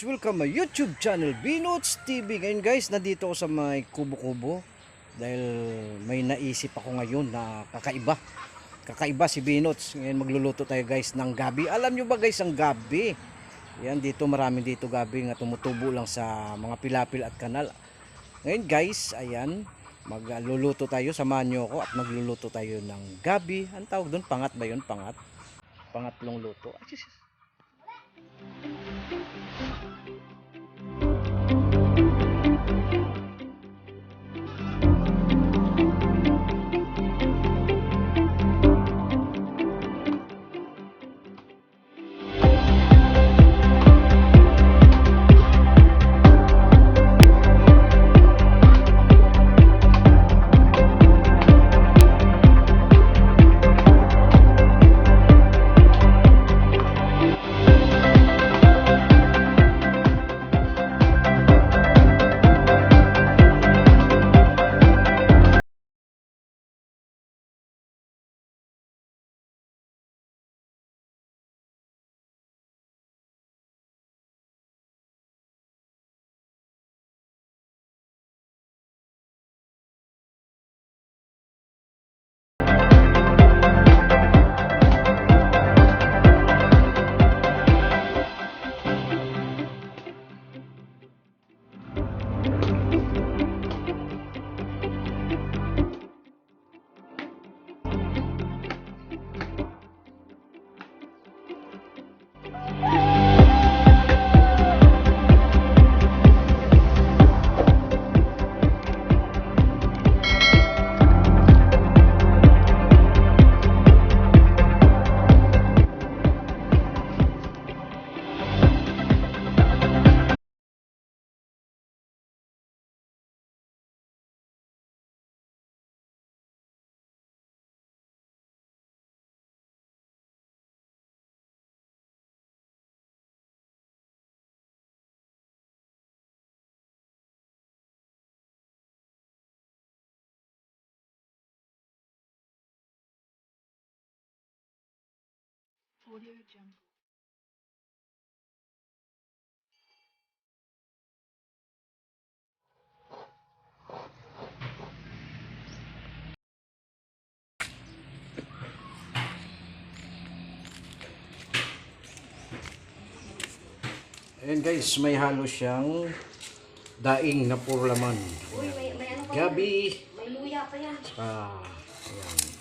guys, welcome my YouTube channel Binots TV. Ngayon guys, nandito ako sa may kubo-kubo dahil may naisip ako ngayon na kakaiba si Binots. Ngayon magluluto tayo guys ng gabi. Alam nyo ba guys ang gabi? Yan, dito marami dito gabi nga tumutubo lang sa mga pilapil at kanal. Ngayon guys, ayan, magluluto tayo, samahan nyo ako at magluluto tayo ng gabi. Ang tawag doon, pangat ba yun? Pangatlong luto. Audio Jungle. Ayan guys, may halo siyang daing na puro laman. Uy, may ano pa Gabi. yan? May luya pa yan. Ayan.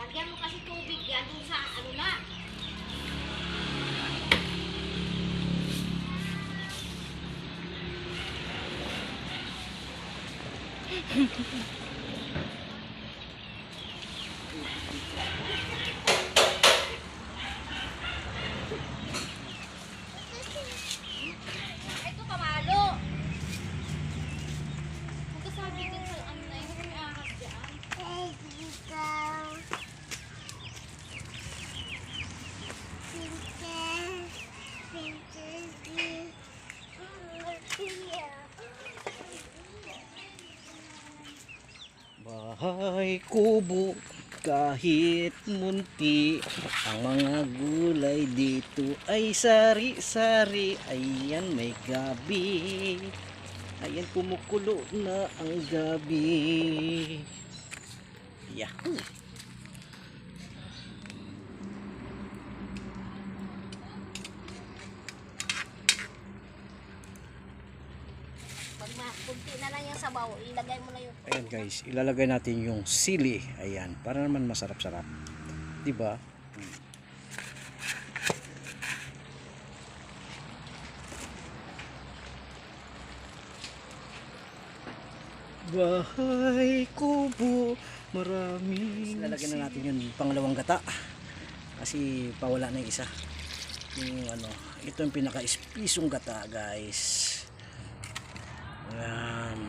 Lagyan mo kasi tubig yan dun sa ano na. Ito pamalo. Magkasabi din sa ano na yun, may ahas dyan. Bahay kubo kahit munti, ang mga gulay dito ay sari-sari. Ayan, may gabi. Ayan, kumukulo na ang gabi. Yahoo! Pag kunti na lang yung sabaw, ilagay mo na yung Ayan guys, ilalagay natin yung sili. Ayan, para naman masarap-sarap. 'Di ba? Bahay kubo, marami. Lalagyan na natin yung pangalawang gata. Kasi pawala na yung isa. Yung ano, ito yung pinaka-ispisong gata guys. Ayan.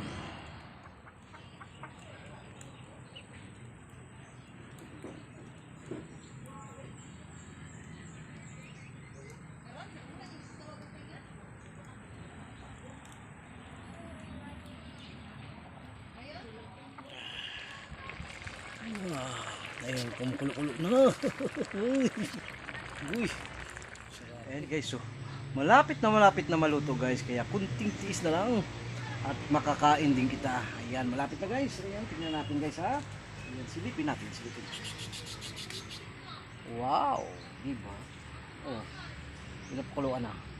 Ayun, kumukulo-kulo na. Uy. Uy. Ayan guys, so malapit na maluto guys, kaya kunting tiis na lang at makakain din kita. Ayan, malapit na guys. Ayan, tingnan natin guys ha. Ayan, silipin natin, silipin. Wow, diba? Oh, pinapakuluan na.